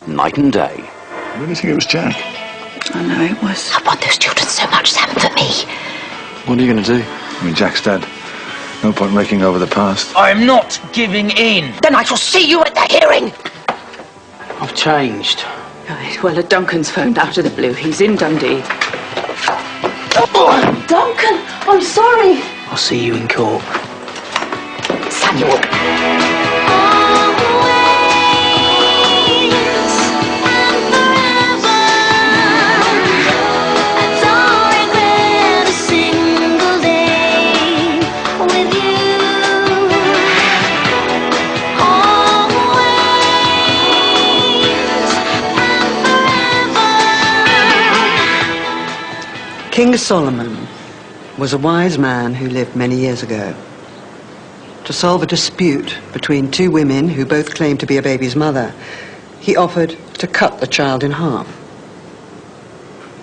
night and day. I really think it was Jack. I know it was. I want those children so much, Sam, for me. What are you going to do? I mean, Jack's dead. No point raking over the past. I'm not giving in. Then I shall see you at the hearing. I've changed. Right, well, Duncan's phoned out of the blue. He's in Dundee. Oh, Duncan, I'm sorry. I'll see you in court. Samuel. King Solomon was a wise man who lived many years ago. To solve a dispute between two women who both claimed to be a baby's mother, he offered to cut the child in half.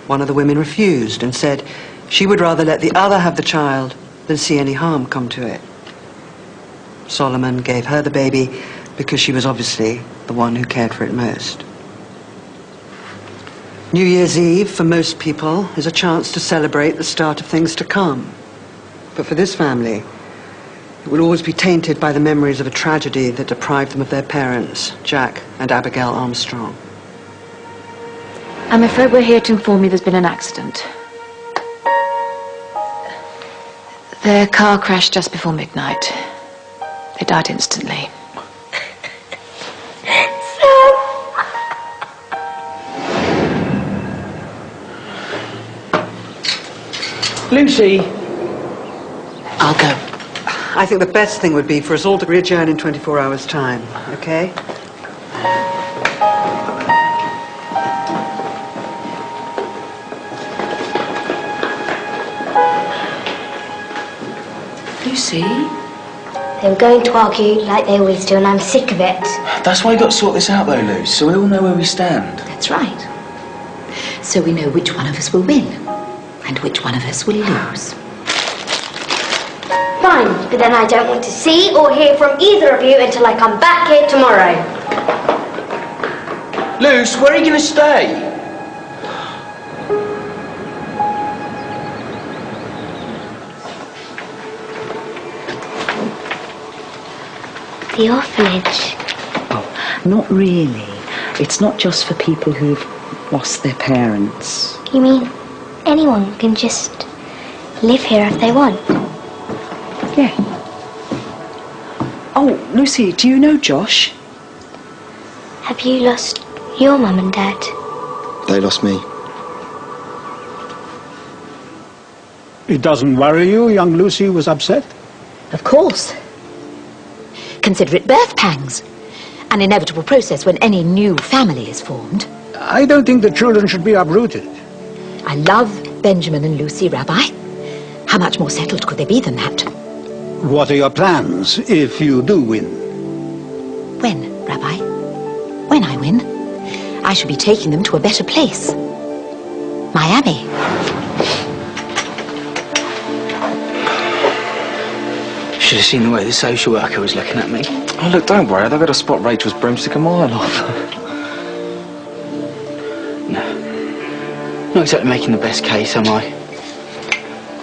One of the women refused and said she would rather let the other have the child than see any harm come to it. Solomon gave her the baby because she was obviously the one who cared for it most. New Year's Eve, for most people, is a chance to celebrate the start of things to come. But for this family, it will always be tainted by the memories of a tragedy that deprived them of their parents, Jack and Abigail Armstrong. I'm afraid we're here to inform you there's been an accident. Their car crashed just before midnight. They died instantly. Lucy! I'll go. I think the best thing would be for us all to readjourn in 24 hours' time, okay? Lucy? They were going to argue like they always do, and I'm sick of it. That's why you've got to sort this out though, Luce, so we all know where we stand. That's right. So we know which one of us will win and which one of us will lose. Fine, but then I don't want to see or hear from either of you until I come back here tomorrow. Luce, where are you going to stay? The orphanage. Oh, not really. It's not just for people who've lost their parents. You mean anyone can just live here if they want? Yeah. Oh, Lucy, do you know Josh? Have you lost your mum and dad? They lost me. It doesn't worry you young Lucy was upset? Of course. Consider it birth pangs. An inevitable process when any new family is formed. I don't think the children should be uprooted. I love Benjamin and Lucy, Rabbi. How much more settled could they be than that? What are your plans if you do win? When, Rabbi? When I win, I shall be taking them to a better place. Miami. Should have seen the way the social worker was looking at me. Oh, look, don't worry. They've got to spot Rachel's broomstick a mile off. No. Not exactly making the best case, am I?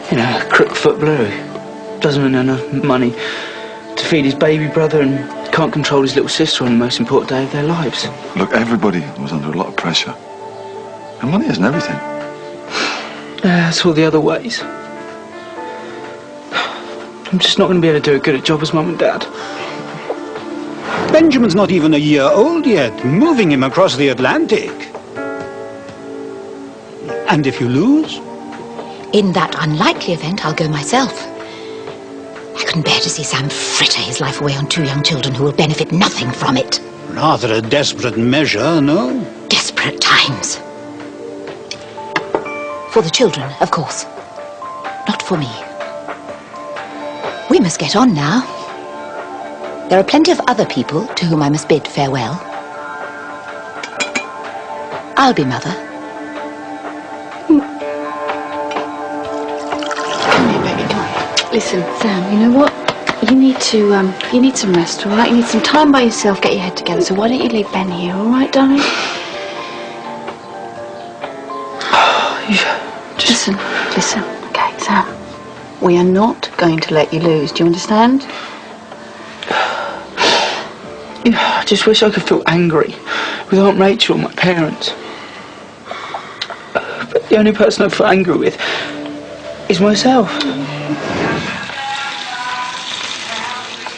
You know, a crook footballer who doesn't earn enough money to feed his baby brother and can't control his little sister on the most important day of their lives. Look, everybody was under a lot of pressure. And money isn't everything. That's all the other ways. I'm just not going to be able to do a good job as Mum and Dad. Benjamin's not even a year old yet. Moving him across the Atlantic. And if you lose? In that unlikely event, I'll go myself. I couldn't bear to see Sam fritter his life away on two young children who will benefit nothing from it. Rather a desperate measure, no? Desperate times. For the children, of course. Not for me. We must get on now. There are plenty of other people to whom I must bid farewell. I'll be mother. Come here, baby, come on. Listen, Sam, you know what? You need some rest, all right? You need some time by yourself, get your head together. So why don't you leave Ben here, all right, darling? Listen. Okay, Sam. We are not going to let you lose. Do you understand? I just wish I could feel angry with Aunt Rachel and my parents. But the only person I feel angry with is myself.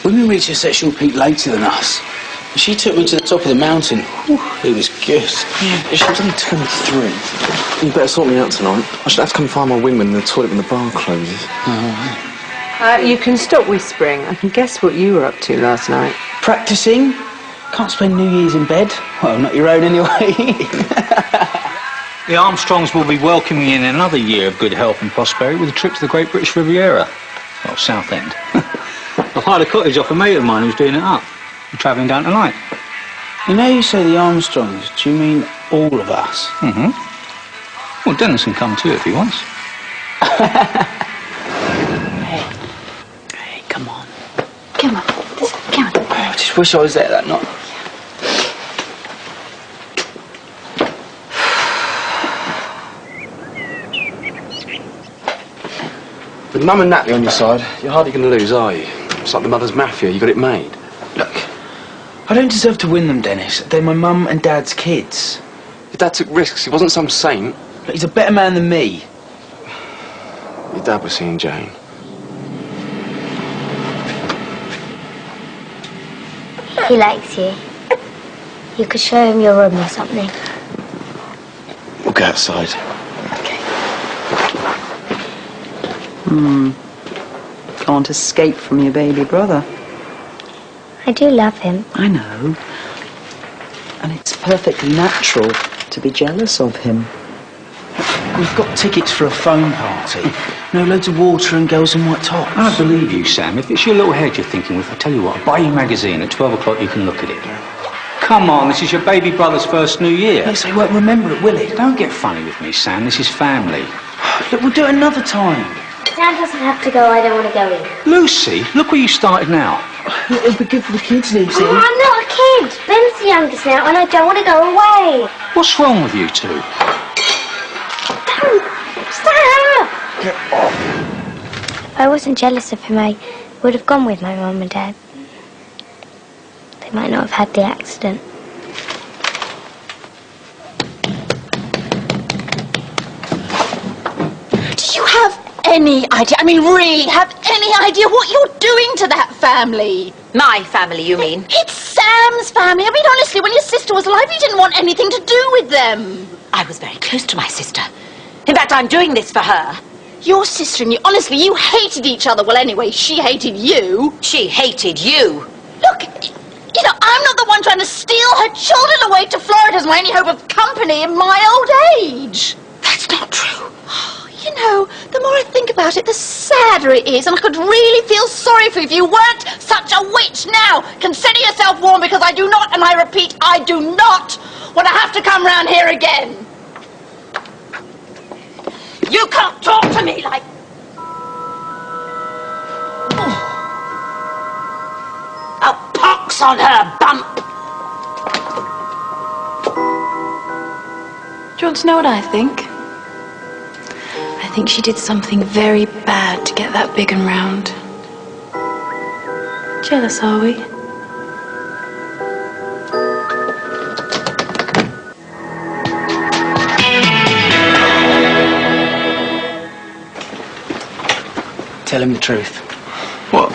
Women reach a sexual peak later than us. She took me to the top of the mountain. Whew, it was good. Yeah, she was only 23. You better sort me out tonight. I should have to come find my wingman in the toilet when the bar closes. You can stop whispering. I can guess what you were up to last night. Practising. Can't spend New Year's in bed. Well, not your own anyway. The Armstrongs will be welcoming you in another year of good health and prosperity with a trip to the Great British Riviera. Well, Southend. I've hired a cottage off a mate of mine who's doing it up. We're travelling down tonight. You know you say the Armstrongs, do you mean all of us? Mm-hmm. Well, Dennis can come too if he wants. Hey, come on. Come on. Come on. I just wish I was there that night. With Mum and Natalie on your side, you're hardly going to lose, are you? It's like the mother's mafia, you got it made. Look, I don't deserve to win them, Dennis. They're my mum and dad's kids. Your dad took risks, he wasn't some saint. But he's a better man than me. Your dad was seeing Jane. He likes you. You could show him your room or something. We'll go outside. Can't escape from your baby brother. I do love him. I know. And it's perfectly natural to be jealous of him. We've got tickets for a phone party. No, loads of water and girls in white tops. I believe you, Sam. If it's your little head you're thinking with, I tell you what, I'll buy you a magazine. At 12 o'clock you can look at it. Come on, this is your baby brother's first New Year. Yes, they won't remember it, will it? Don't get funny with me, Sam. This is family. Look, we'll do it another time. Sam doesn't have to go, I don't want to go in. Lucy, look where you started now. It'll be good for the kids, Lucy. Oh, I'm not a kid. Ben's the youngest now, and I don't want to go away. What's wrong with you two? Sam! If I wasn't jealous of him, I would have gone with my mum and dad. They might not have had the accident. Do you have any idea, I mean really, have any idea what you're doing to that family? My family, you mean? It's Sam's family. I mean, honestly, when your sister was alive, you didn't want anything to do with them. I was very close to my sister. In fact, I'm doing this for her. Your sister and you, honestly, you hated each other. Well, anyway, she hated you. She hated you. Look, you know, I'm not the one trying to steal her children away to Florida as my only hope of company in my old age. That's not true. You know, the more I think about it, the sadder it is, and I could really feel sorry for you if you weren't such a witch. Now, consider yourself warned, because I do not, and I repeat, I do not want to have to come round here again. You can't talk to me like... A pox on her bump. Do you want to know what I think? I think she did something very bad to get that big and round. Jealous, are we? Tell him the truth. What?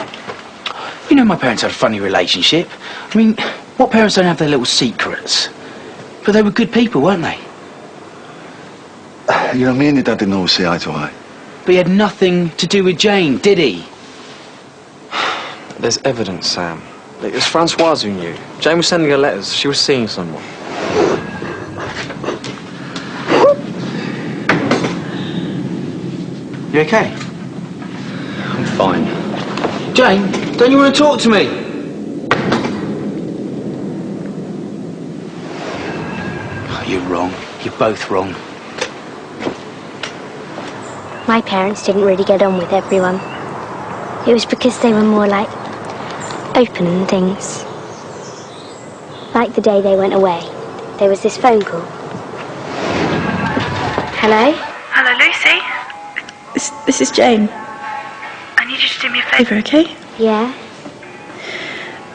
You know my parents had a funny relationship. I mean, what parents don't have their little secrets? But they were good people, weren't they? You know, me and your dad didn't always see eye to eye. But he had nothing to do with Jane, did he? There's evidence, Sam. It was Francoise who knew. Jane was sending her letters. She was seeing someone. You okay? I'm fine. Jane, don't you want to talk to me? Oh, you're wrong. You're both wrong. My parents didn't really get on with everyone. It was because they were more, like, open and things. Like the day they went away. There was this phone call. Hello? Hello, Lucy. This is Jane. I need you to do me a favour, okay? Yeah?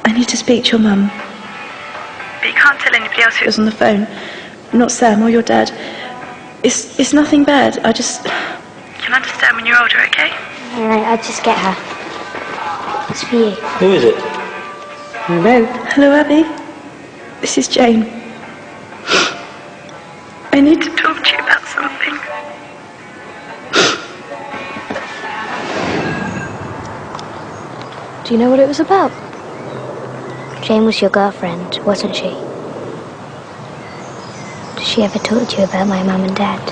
I need to speak to your mum. But you can't tell anybody else who was on the phone. Not Sam or your dad. It's nothing bad. I just... You'll understand when you're older, okay? Alright, I'll just get her. It's for you. Who is it? Hello. Hello, Abby. This is Jane. I need to talk to you about something. Do you know what it was about? Jane was your girlfriend, wasn't she? Did she ever talk to you about my mum and dad?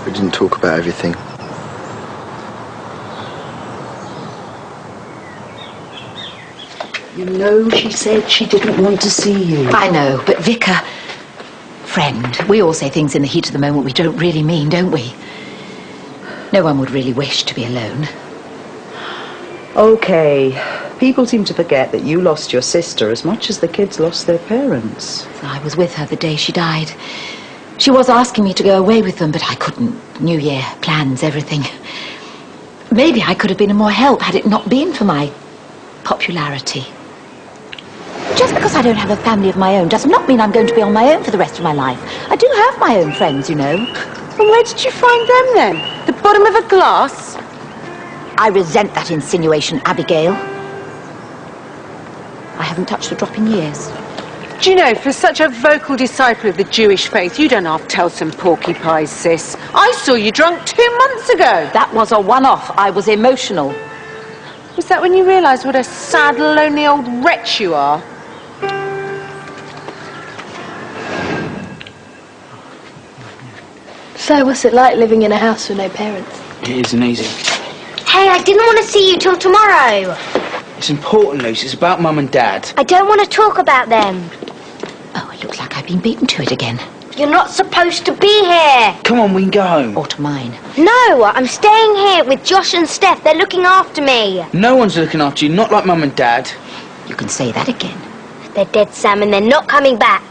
We didn't talk about everything. You know, she said she didn't want to see you. I know, but Vicar... Friend, we all say things in the heat of the moment we don't really mean, don't we? No one would really wish to be alone. OK. People seem to forget that you lost your sister as much as the kids lost their parents. I was with her the day she died. She was asking me to go away with them, but I couldn't. New Year, plans, everything. Maybe I could have been of more help had it not been for my popularity. Just because I don't have a family of my own does not mean I'm going to be on my own for the rest of my life. I do have my own friends, you know. And where did you find them then? The bottom of a glass? I resent that insinuation, Abigail. I haven't touched a drop in years. Do you know, for such a vocal disciple of the Jewish faith, you don't half tell some porky-pies, sis. I saw you drunk 2 months ago. That was a one-off. I was emotional. Was that when you realised what a sad, lonely old wretch you are? So, what's it like living in a house with no parents? It isn't easy. Hey, I didn't want to see you till tomorrow. It's important, Lucy. It's about Mum and Dad. I don't want to talk about them. Oh, it looks like I've been beaten to it again. You're not supposed to be here. Come on, we can go home. Or to mine. No, I'm staying here with Josh and Steph. They're looking after me. No one's looking after you, not like Mum and Dad. You can say that again. They're dead, Sam, and they're not coming back.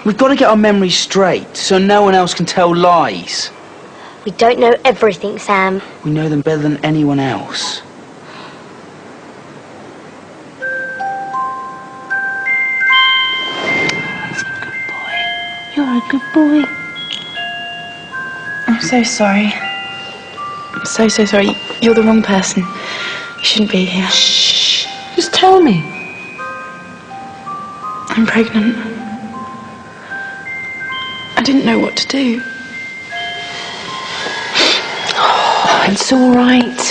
We've got to get our memories straight so no one else can tell lies. We don't know everything, Sam. We know them better than anyone else. You're a good boy. I'm so sorry. I'm so sorry. You're the wrong person. You shouldn't be here. Shh. Just tell me. I'm pregnant. I didn't know what to do. It's all right.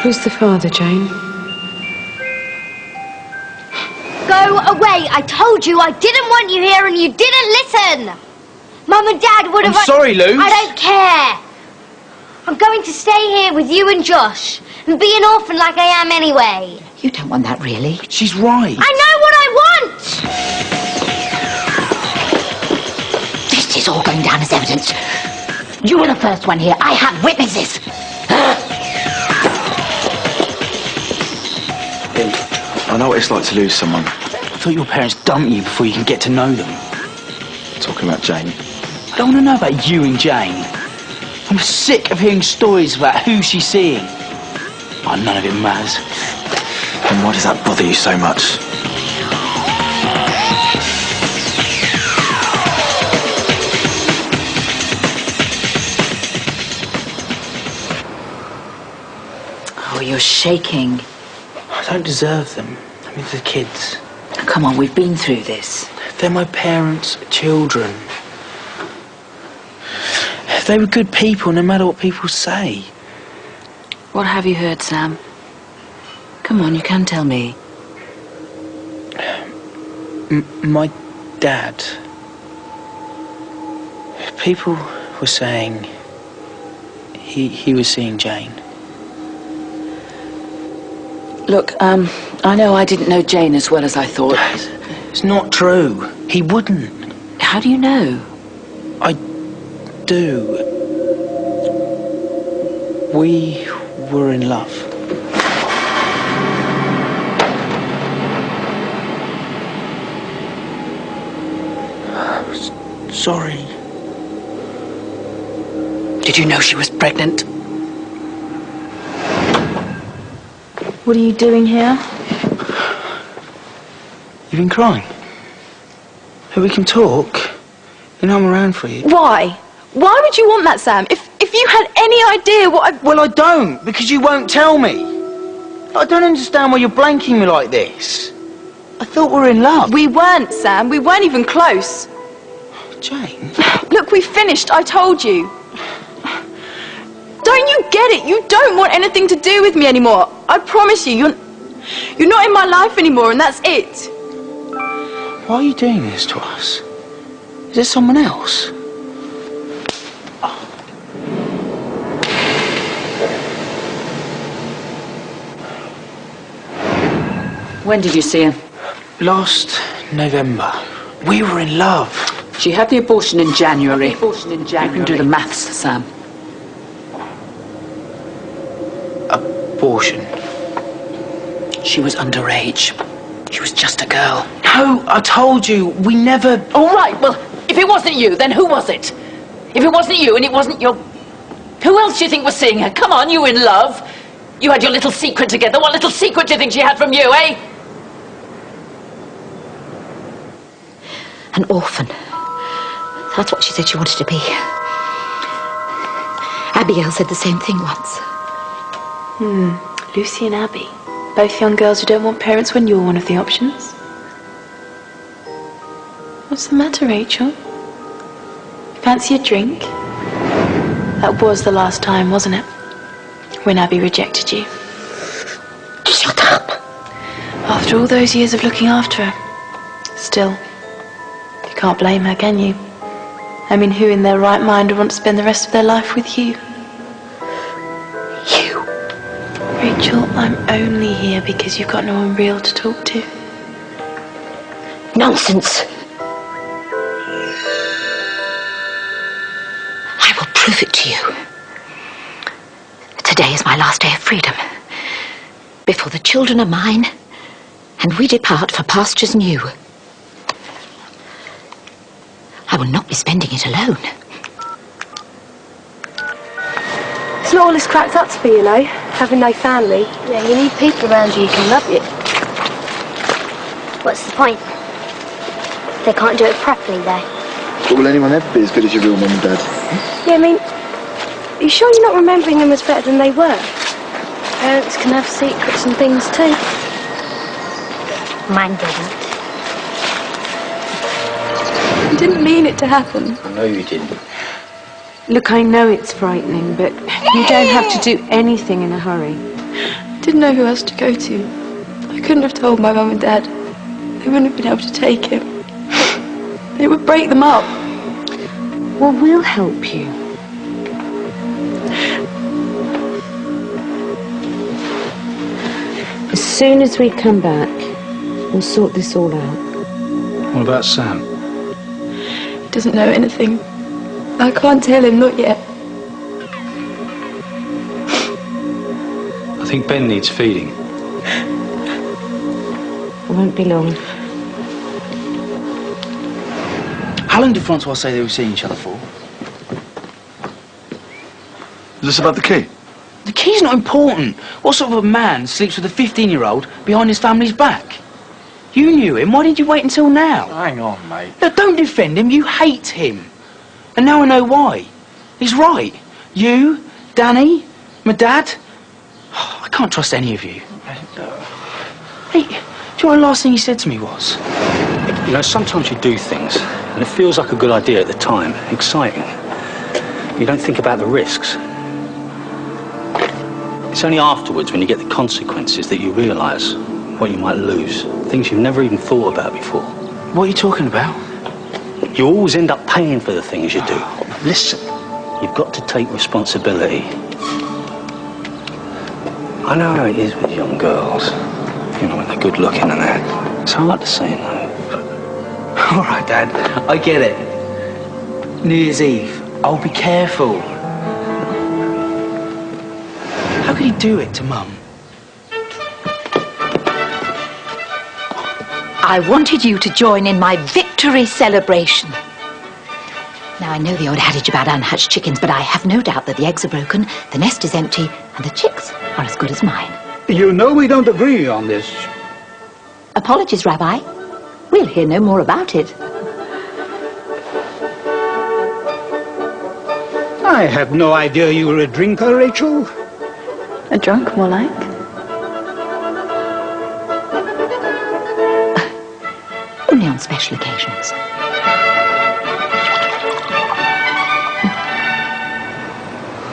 Who's the father, Jane? Go away. I told you I didn't want you here and you didn't listen. Mum and Dad would have... I'm sorry, Luce. I don't care. I'm going to stay here with you and Josh and be an orphan like I am anyway. You don't want that, really? She's right. I know what I want. This is all going down as evidence. You were the first one here. I have witnesses. I know what it's like to lose someone. I thought your parents dumped you before you can get to know them. Talking about Jane. I don't want to know about you and Jane. I'm sick of hearing stories about who she's seeing. Oh, none of it matters. And why does that bother you so much? Oh, you're shaking. I don't deserve them. I mean, the kids. Come on, we've been through this. They're my parents' children. They were good people, no matter what people say. What have you heard, Sam? Come on, you can tell me. My dad. People were saying he was seeing Jane. Look, I know I didn't know Jane as well as I thought. It's not true. He wouldn't. How do you know? I do. We were in love. Sorry. Did you know she was pregnant? What are you doing here? You've been crying? Hey, we can talk. You know I'm around for you. Why? Why would you want that, Sam? If you had any idea what I... Well, I don't, because you won't tell me. I don't understand why you're blanking me like this. I thought we were in love. We weren't, Sam. We weren't even close. Jane? Look, we finished. I told you. Don't you get it? You don't want anything to do with me anymore. I promise you, you're not in my life anymore, and that's it. Why are you doing this to us? Is there someone else? When did you see her? Last November. We were in love. She had the abortion in January. You can do the maths, Sam. Abortion. She was underage. She was just a girl. No, I told you, we never... All right, well, if it wasn't you, then who was it? If it wasn't you and it wasn't your... Who else do you think was seeing her? Come on, you were in love. You had your little secret together. What little secret do you think she had from you, eh? An orphan. That's what she said she wanted to be. Abigail said the same thing once. Lucy and Abby. Both young girls who don't want parents when you're one of the options. What's the matter, Rachel? Fancy a drink? That was the last time, wasn't it? When Abby rejected you. Shut up! After all those years of looking after her. Still, you can't blame her, can you? I mean, who in their right mind would want to spend the rest of their life with you? You! Rachel, I'm only here because you've got no one real to talk to. Nonsense! I will prove it to you. Today is my last day of freedom. Before the children are mine, and we depart for pastures new. I will not be spending it alone. It's not all it's cracked up to be, you know, having no family. Yeah, you need people around you who can love you. What's the point? They can't do it properly, though. But will anyone ever be as good as your real mum and dad? Yeah, I mean, are you sure you're not remembering them as better than they were? Parents can have secrets and things too. Mine didn't. You didn't mean it to happen. I know you didn't. Look, I know it's frightening, but you don't have to do anything in a hurry. I didn't know who else to go to. I couldn't have told my mum and dad. They wouldn't have been able to take him. It would break them up. Well, we'll help you. As soon as we come back, we'll sort this all out. What about Sam? He doesn't know anything. I can't tell him, not yet. I think Ben needs feeding. It won't be long. How long did Francois say they were seeing each other for? Is this about the key? The key's not important. What sort of a man sleeps with a 15-year-old behind his family's back? You knew him. Why did you wait until now? Hang on, mate. No, don't defend him. You hate him. And now I know why. He's right. You, Danny, my dad. Oh, I can't trust any of you. Hey, do you know what the last thing he said to me was? You know, sometimes you do things, and it feels like a good idea at the time, exciting. You don't think about the risks. It's only afterwards, when you get the consequences, that you realise what you might lose. Things you've never even thought about before. What are you talking about? You always end up paying for the things you do. Listen, you've got to take responsibility. I know how it is with young girls. You know, when they're good looking and that. It's hard to say no. All right, Dad, I get it. New Year's Eve, I'll be careful. could he do it to Mum? I wanted you to join in my victory celebration. Now, I know the old adage about unhatched chickens, but I have no doubt that the eggs are broken, the nest is empty, and the chicks are as good as mine. You know we don't agree on this. Apologies, Rabbi. We'll hear no more about it. I had no idea you were a drinker, Rachel. A drunk, more like. Only on special occasions.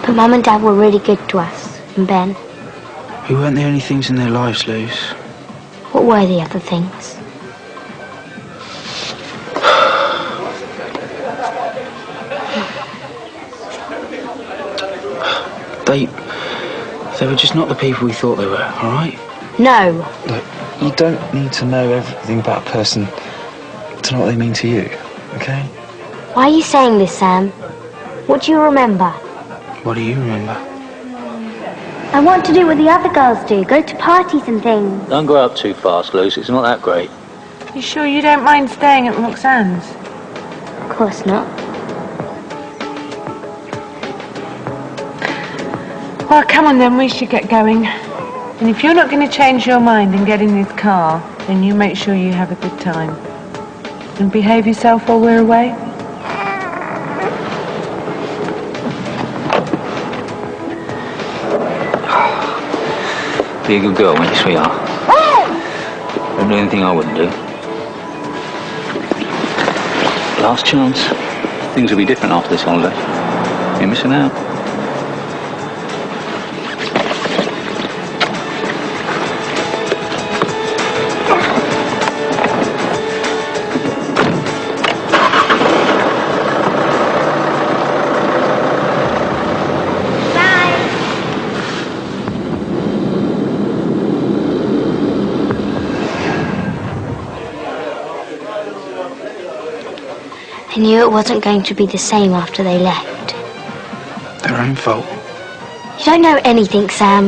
But Mum and Dad were really good to us, and Ben. We weren't the only things in their lives, Luz. What were the other things? They were just not the people we thought they were, all right? No. Look, you don't need to know everything about a person to know what they mean to you, okay? Why are you saying this, Sam? What do you remember? What do you remember? I want to do what the other girls do, go to parties and things. Don't go out too fast, Luz. It's not that great. You sure you don't mind staying at Roxanne's? Of course not. Well, come on then, we should get going. And if you're not going to change your mind and get in this car, then you make sure you have a good time. And behave yourself while we're away. Be a good girl, won't you, sweetheart? Don't do anything I wouldn't do. Last chance. Things will be different after this holiday. You're missing out. I knew it wasn't going to be the same after they left. Their own fault. You don't know anything, Sam.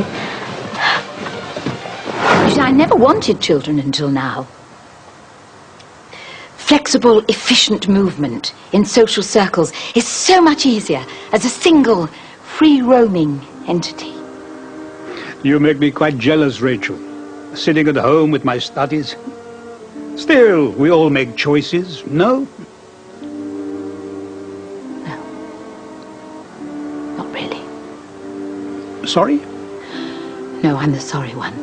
You see, I never wanted children until now. Flexible, efficient movement in social circles is so much easier as a single, free-roaming entity. You make me quite jealous, Rachel. Sitting at home with my studies. Still, we all make choices, no? Not really. Sorry? No, I'm the sorry one.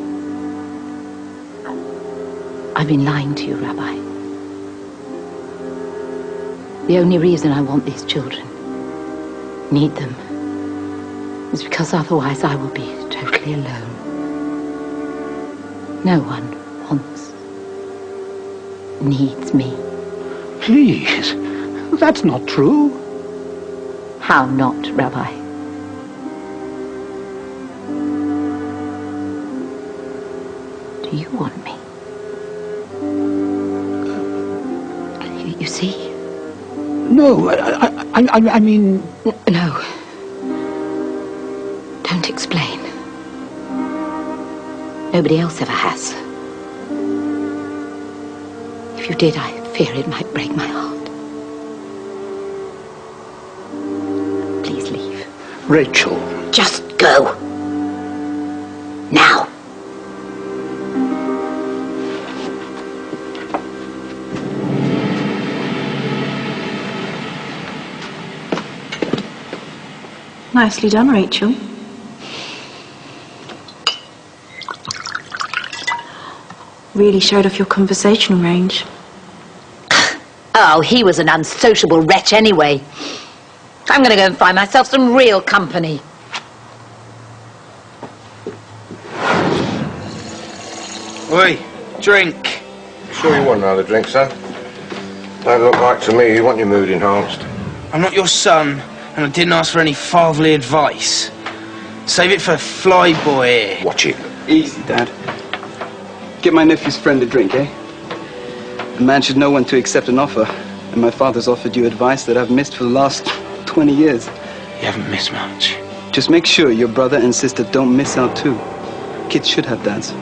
I've been lying to you, Rabbi. The only reason I want these children, need them, is because otherwise I will be totally alone. No one wants, needs me. Please, that's not true. How not, Rabbi? Do you want me? You see? No, I mean... No. Don't explain. Nobody else ever has. If you did, I fear it might break my heart. Please leave. Rachel. Just go. Now. Nicely done, Rachel. Really showed off your conversational range. Oh, he was an unsociable wretch anyway. I'm going to go and find myself some real company. Oi, drink. Sure you want another drink, son? Don't look like to me you want your mood enhanced. I'm not your son, and I didn't ask for any fatherly advice. Save it for Flyboy here. Watch it. Easy, Dad. Get my nephew's friend a drink, eh? A man should know when to accept an offer, and my father's offered you advice that I've missed for the last 20 years. You haven't missed much. Just make sure your brother and sister don't miss out too. Kids should have dads.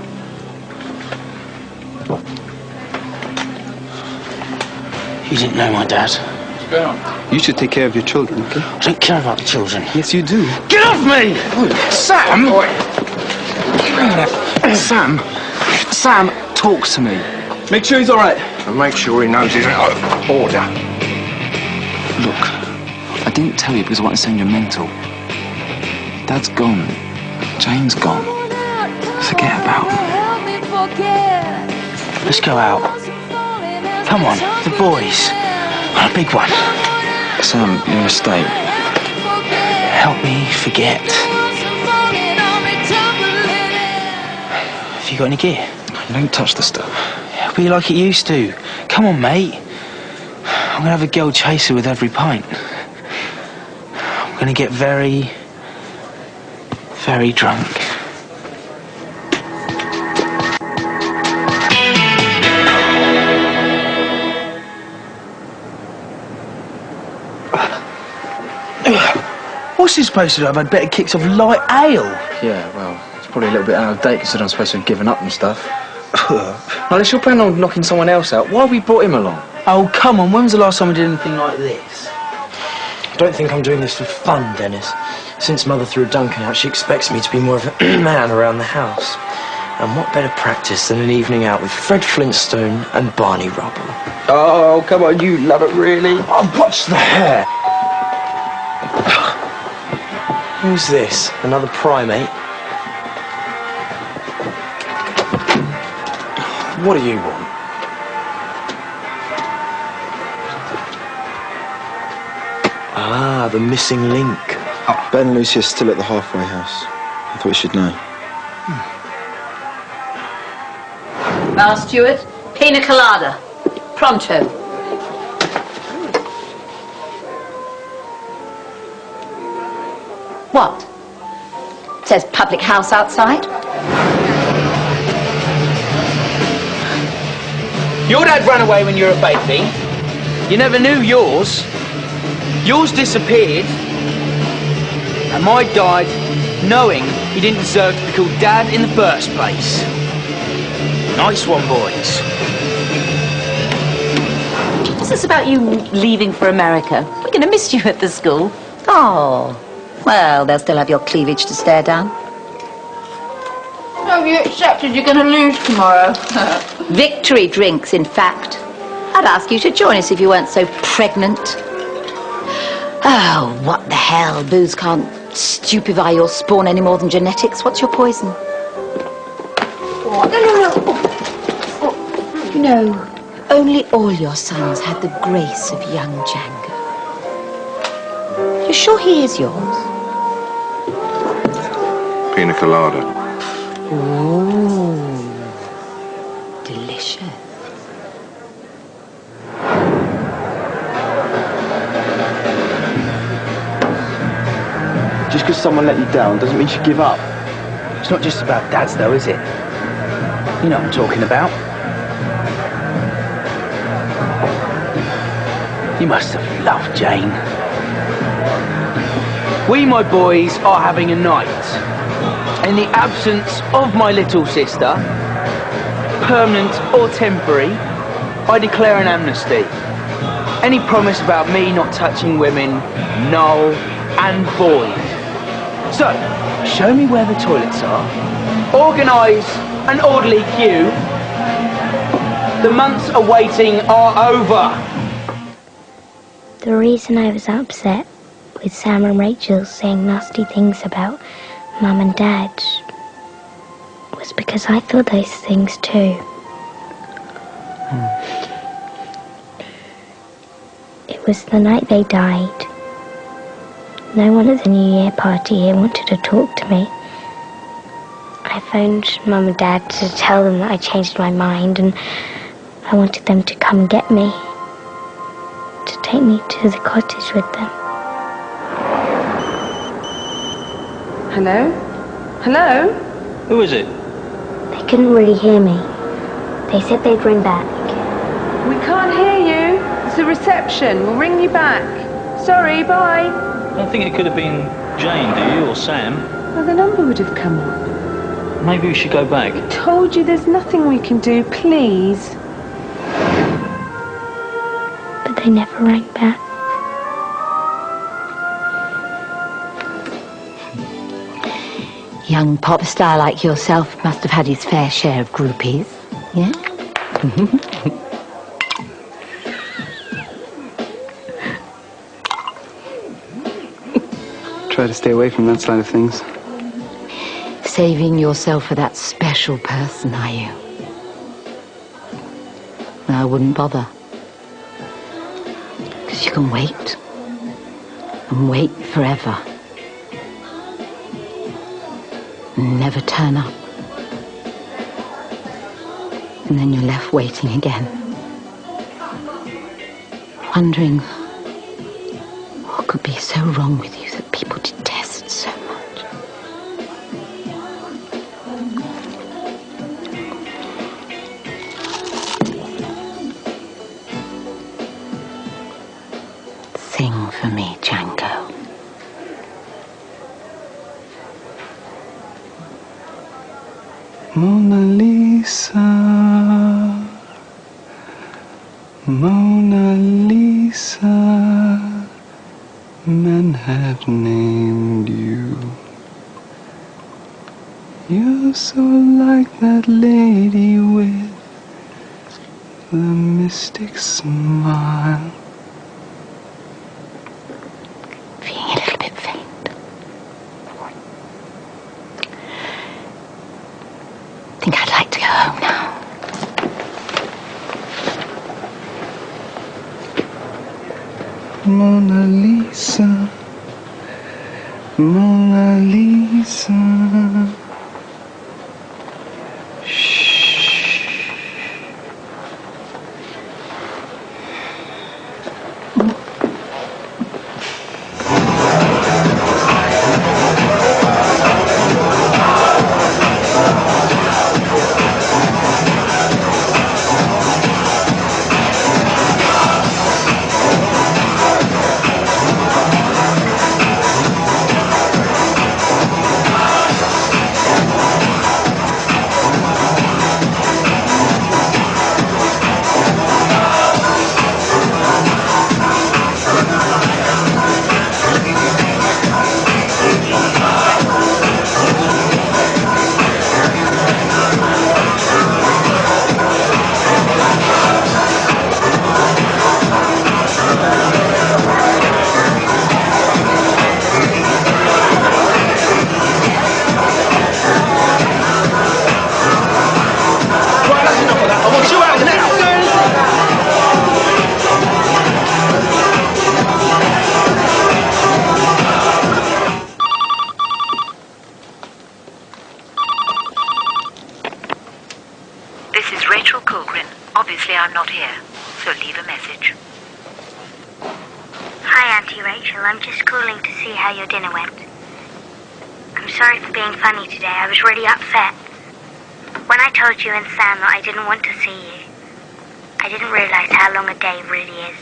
You didn't know my dad. What's going on? You should take care of your children, okay? I don't care about the children. Yes, you do. Get off me! Sam! Sam, talk to me. Make sure he's all right. And make sure he knows he's out of order. Look, I didn't tell you because I wanted to send you mental. Dad's gone. Jane's gone. Forget about him. Let's go out. Come on, the boys. On a big one. Sam, you're in a state. Help me forget. Have you got any gear? You don't touch the stuff. It'll be like it used to. Come on, mate. I'm gonna have a girl chaser with every pint. I'm gonna get very, very drunk. What's he supposed to do? I've had better kicks of light ale. Yeah, well, it's probably a little bit out of date considering I'm supposed to have given up and stuff. Unless you're planning on knocking someone else out, why have we brought him along? Oh, come on, when was the last time we did anything like this? I don't think I'm doing this for fun, Dennis. Since Mother threw Duncan out, she expects me to be more of a man around the house. And what better practice than an evening out with Fred Flintstone and Barney Rubble? Oh, come on, you love it, really? Oh, what's the hair? Who's this? Another primate? What do you want? Ah, the missing link. Ben and Lucy are still at the halfway house. I thought you should know. Now, Stuart, pina colada. Pronto. What? Says public house outside? Your dad ran away when you were a baby. You never knew yours. Yours disappeared. And mine died knowing he didn't deserve to be called Dad in the first place. Nice one, boys. What's this about you leaving for America? We're going to miss you at the school. Oh, well, they'll still have your cleavage to stare down. Have you accepted you're going to lose tomorrow? Victory drinks, in fact. I'd ask you to join us if you weren't so pregnant. Oh, what the hell? Booze can't stupefy your spawn any more than genetics. What's your poison? No. You know, only all your sons had the grace of young Django. You're sure he is yours? Pina colada. Ooh, delicious. Just because someone let you down doesn't mean you should give up. It's not just about dads, though, is it? You know what I'm talking about. You must have loved Jane. We, my boys, are having a night. In the absence of my little sister, permanent or temporary, I declare an amnesty. Any promise about me not touching women, null and void. So, show me where the toilets are. Organise an orderly queue. The months of waiting are over. The reason I was upset with Sam and Rachel saying nasty things about Mum and Dad was because I thought those things too. It was the night they died. No one at the New Year party here wanted to talk to me. I phoned Mum and Dad to tell them that I changed my mind and I wanted them to come get me. To take me to the cottage with them. Hello? Hello? Who is it? They couldn't really hear me. They said they'd ring back. We can't hear you. It's the reception. We'll ring you back. Sorry, bye. I don't think it could have been Jane, do you, or Sam? Well, the number would have come up. Maybe we should go back. Told you there's nothing we can do, please. But they never rang back. Young pop star like yourself must have had his fair share of groupies, yeah? Try to stay away from that side of things. Saving yourself for that special person, are you? I wouldn't bother. Because you can wait. And wait forever. And never turn up. And then you're left waiting again. Wondering what could be so wrong with you that people detest so much. Sing for me, Django. Mona Lisa, Mona Lisa, men have named you. You're so like that lady with the mystic smile. Feeling a little bit faint. Think I'd like to go home now. Mona Lisa, Mona Lisa. Obviously I'm not here, so leave a message. Hi, Auntie Rachel. I'm just calling to see how your dinner went. I'm sorry for being funny today. I was really upset. When I told you and Sam that I didn't want to see you, I didn't realize how long a day really is.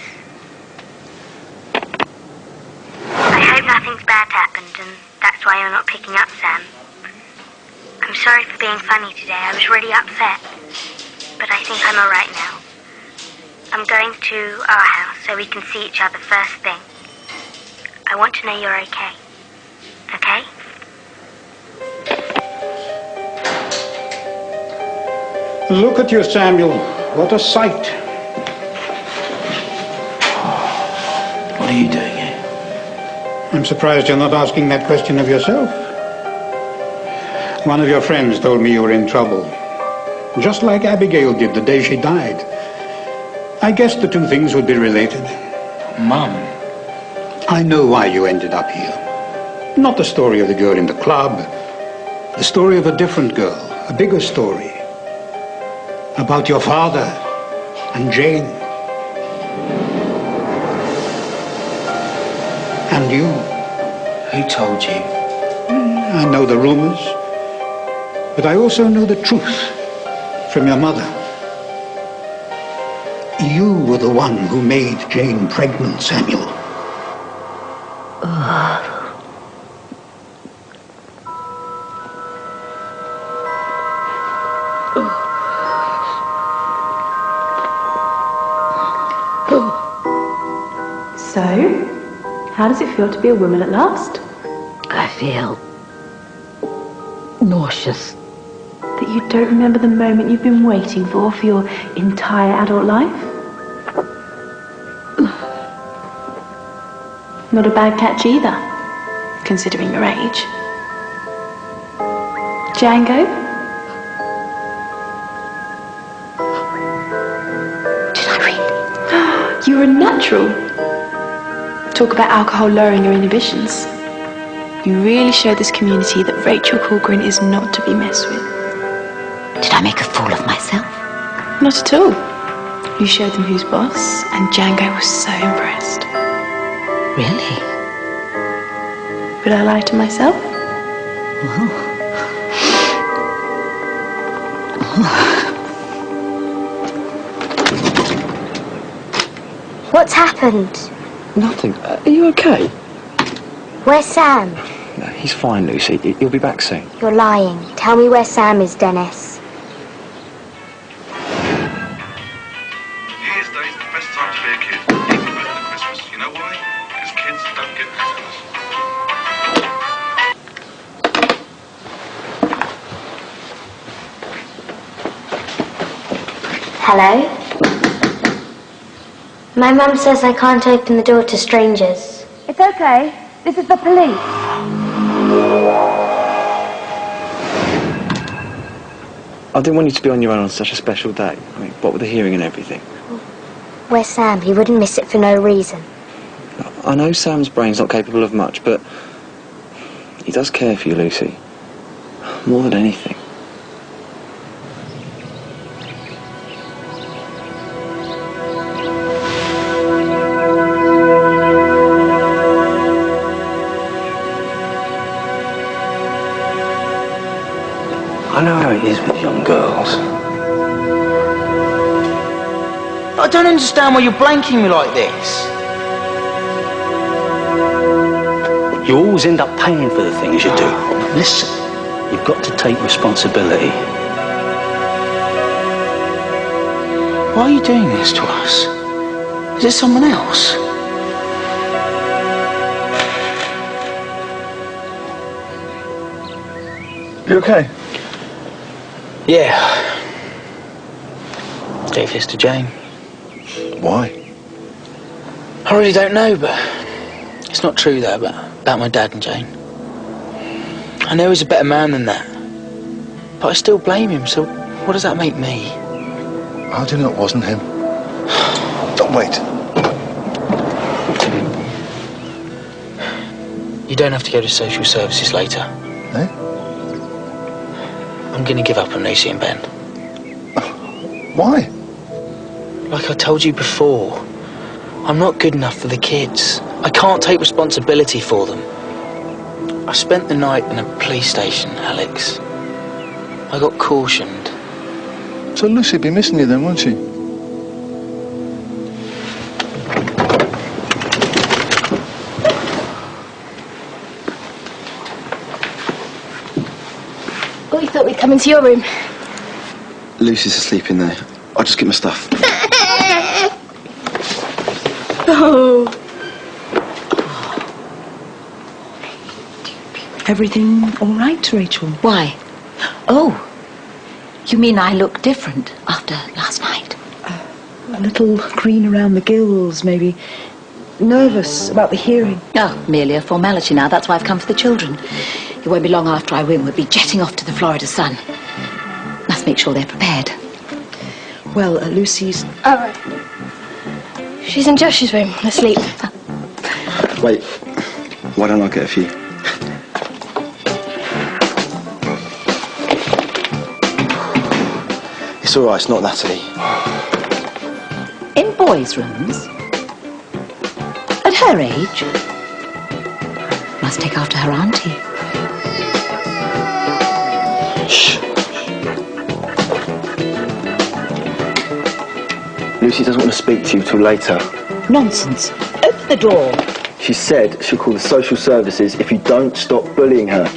I hope nothing's bad happened, and that's why you're not picking up, Sam. I'm sorry for being funny today. I was really upset. But I think I'm alright now. I'm going to our house so we can see each other first thing. I want to know you're okay. Okay? Look at you, Samuel. What a sight. What are you doing here? I'm surprised you're not asking that question of yourself. One of your friends told me you were in trouble. Just like Abigail did the day she died. I guessed the two things would be related. Mum. I know why you ended up here. Not the story of the girl in the club. The story of a different girl. A bigger story. About your father and Jane. And you. Who told you? I know the rumors. But I also know the truth. From your mother. You were the one who made Jane pregnant, Samuel. So, how does it feel to be a woman at last? I feel nauseous. That you don't remember the moment you've been waiting for your entire adult life? Not a bad catch either, considering your age. Django? Did I really? You're a natural. Talk about alcohol lowering your inhibitions. You really show this community that Rachel Corcoran is not to be messed with. Did I make a fool of myself? Not at all. You showed them who's boss, and Django was so impressed. Really? Would I lie to myself? What's happened? Nothing. Are you okay? Where's Sam? No, he's fine, Lucy. He'll be back soon. You're lying. Tell me where Sam is, Dennis. These days, the best time to be a kid, even better than Christmas. You know why? Because kids don't get presents. Hello? My mum says I can't open the door to strangers. It's okay. This is the police. I didn't want you to be on your own on such a special day. I mean, what with the hearing and everything. Where's Sam? He wouldn't miss it for no reason. I know Sam's brain's not capable of much, but he does care for you, Lucy. More than anything. I know how it is with young girls. I don't understand why you're blanking me like this. You always end up paying for the things you do. Listen, you've got to take responsibility. Why are you doing this to us? Is there someone else? You okay? Yeah. Gave this to Jane. Why? I really don't know, but it's not true though about my dad and Jane. I know he's a better man than that, but I still blame him, so what does that make me? How do you know it wasn't him? Don't wait. You don't have to go to social services later. Eh? I'm going to give up on Lucy and Ben. Why? Like I told you before, I'm not good enough for the kids. I can't take responsibility for them. I spent the night in a police station, Alex. I got cautioned. So Lucy'd be missing you then, won't she? Oh, we thought we'd come into your room. Lucy's asleep in there. I'll just get my stuff. Oh. Everything all right, Rachel? Why? Oh, you mean I look different after last night? A little green around the gills, maybe. Nervous about the hearing. Oh, merely a formality now. That's why I've come for the children. It won't be long after I win. We'll be jetting off to the Florida sun. Must make sure they're prepared. Well, Lucy's... All right. She's in Josh's room, asleep. Wait, why don't I get a few? It's all right, it's not Natalie. In boys' rooms? At her age? Must take after her auntie. Shh. Lucy doesn't want to speak to you till later. Nonsense. Open the door. She said she'll call the social services if you don't stop bullying her.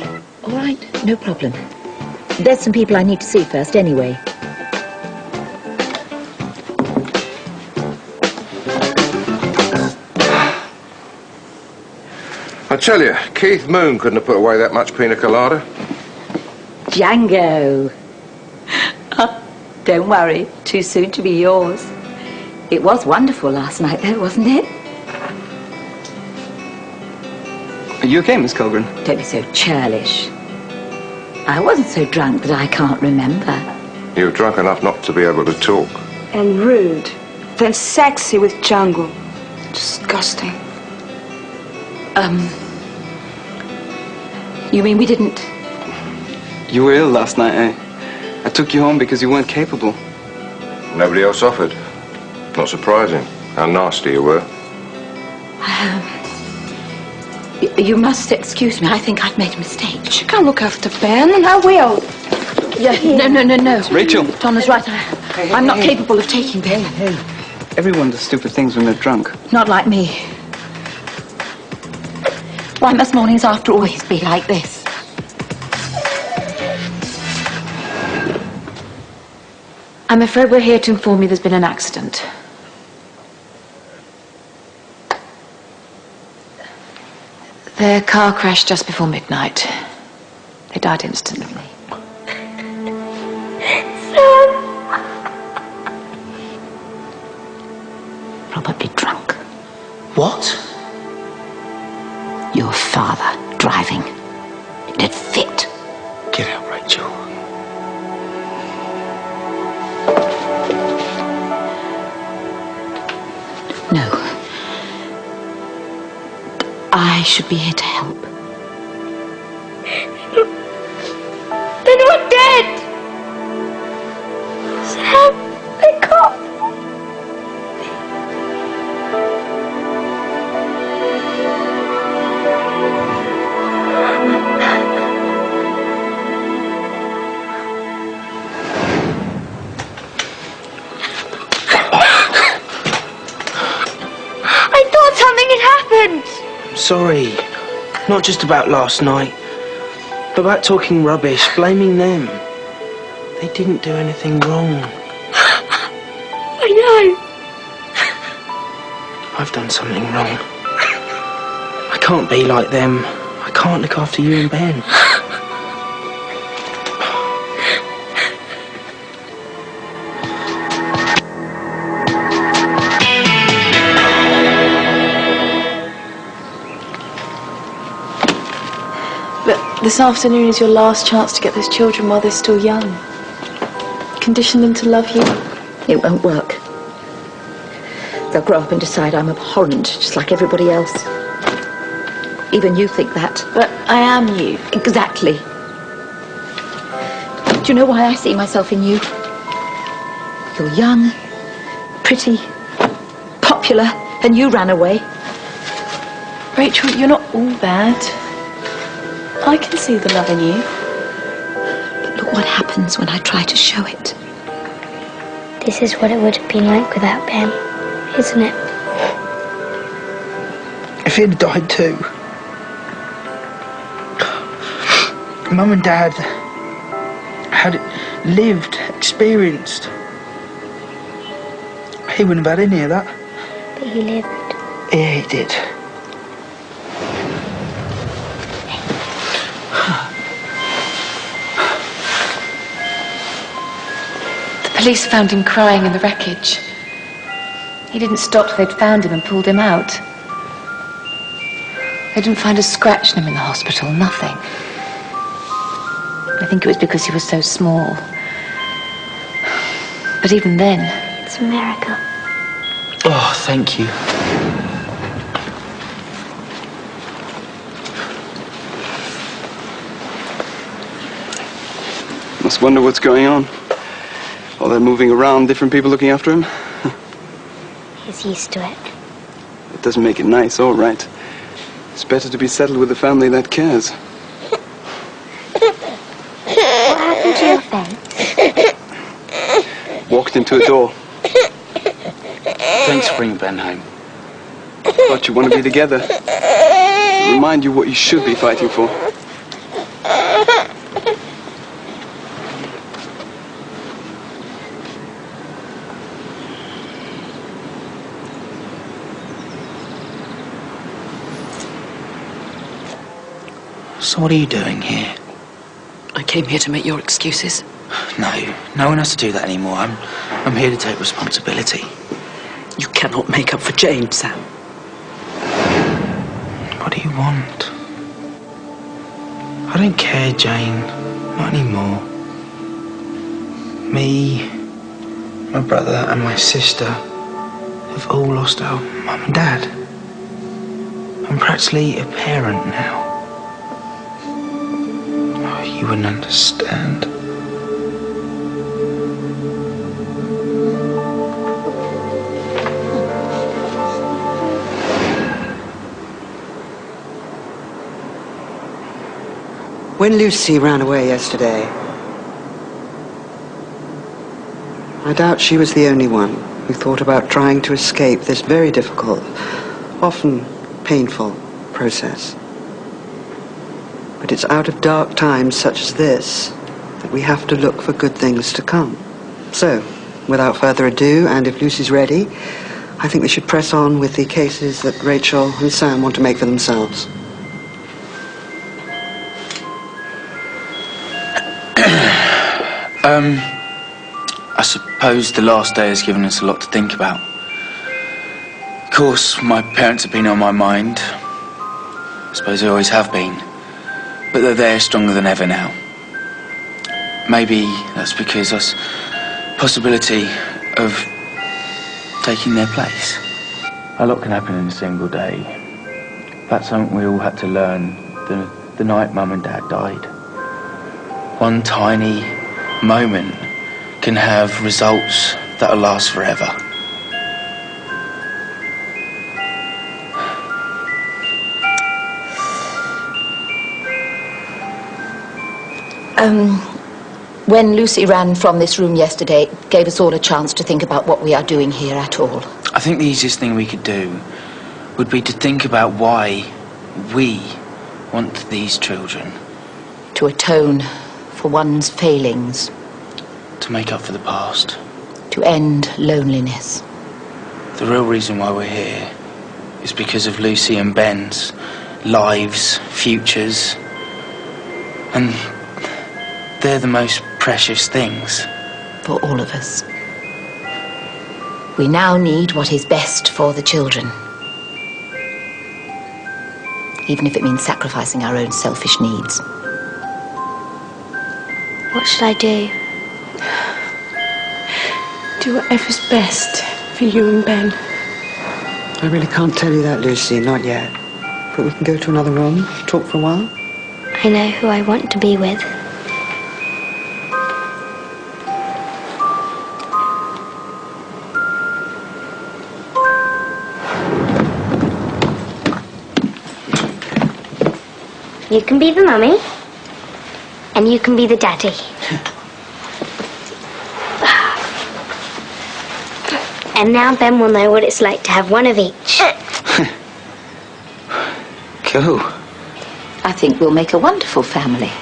All right, no problem. There's some people I need to see first anyway. I tell you, Keith Moon couldn't have put away that much pina colada. Django. Don't worry, too soon to be yours. It was wonderful last night, though, wasn't it? Are you okay, Miss Colburn? Don't be so churlish. I wasn't so drunk that I can't remember. You were drunk enough not to be able to talk. And rude. Then sexy with Django. Disgusting. You mean we didn't... You were ill last night, eh? I took you home because you weren't capable. Nobody else offered. Not surprising. How nasty you were. You must excuse me. I think I've made a mistake. She can't look after Ben, and I will. Yeah, no. Rachel. Donna's right. I'm not capable of taking Ben. Hey. Everyone does stupid things when they're drunk. Not like me. Why must mornings after always be like this? I'm afraid we're here to inform you there's been an accident. Their car crashed just before midnight. They died instantly. Probably drunk. What? Your father driving. It did fit. Get out, Rachel. No. I should be here to help. They're not dead! Sam, they can't. I thought something had happened! I'm sorry. Not just about last night, but about talking rubbish, blaming them. They didn't do anything wrong. I know. I've done something wrong. I can't be like them. I can't look after you and Ben. But this afternoon is your last chance to get those children while they're still young. Condition them to love you. It won't work. They'll grow up and decide I'm abhorrent, just like everybody else. Even you think that. But I am you. Exactly. Do you know why I see myself in you? You're young, pretty, popular, and you ran away. Rachel, you're not all bad. I can see the love in you. But look what happens when I try to show it. This is what it would have been like without Ben, isn't it? If he'd died too. Mum and Dad had lived, experienced. He wouldn't have had any of that. But he lived. Yeah, he did. The police found him crying in the wreckage. He didn't stop till they'd found him and pulled him out. They didn't find a scratch on him in the hospital, nothing. I think it was because he was so small. But even then... It's a miracle. Oh, thank you. Must wonder what's going on. All that moving around, different people looking after him. He's used to it. It doesn't make it nice, all right. It's better to be settled with a family that cares. What happened to your face? Walked into a door. Thanks for bringing Ben home. Thought you want to be together. Remind you what you should be fighting for. So what are you doing here? I came here to make your excuses. No one has to do that anymore. I'm here to take responsibility. You cannot make up for Jane, Sam. What do you want? I don't care, Jane. Not anymore. Me, my brother and my sister have all lost our mum and dad. I'm practically a parent now. Oh, you wouldn't understand. When Lucy ran away yesterday, I doubt she was the only one who thought about trying to escape this very difficult, often painful process. But it's out of dark times such as this that we have to look for good things to come. So, without further ado, and if Lucy's ready, I think we should press on with the cases that Rachel and Sam want to make for themselves. I suppose the last day has given us a lot to think about. Of course, my parents have been on my mind. I suppose they always have been. But they're there stronger than ever now. Maybe that's because there's possibility of taking their place. A lot can happen in a single day. That's something we all had to learn the night Mum and Dad died. One tiny moment can have results that'll last forever. When Lucy ran from this room yesterday, it gave us all a chance to think about what we are doing here at all. I think the easiest thing we could do would be to think about why we want these children. To atone for one's failings. To make up for the past. To end loneliness. The real reason why we're here is because of Lucy and Ben's lives, futures, and they're the most precious things. For all of us. We now need what is best for the children. Even if it means sacrificing our own selfish needs. What should I do? Do whatever's best for you and Ben. I really can't tell you that, Lucy, not yet. But we can go to another room, talk for a while. I know who I want to be with. You can be the mummy, and you can be the daddy. And now Ben will know what it's like to have one of each. Cool. I think we'll make a wonderful family.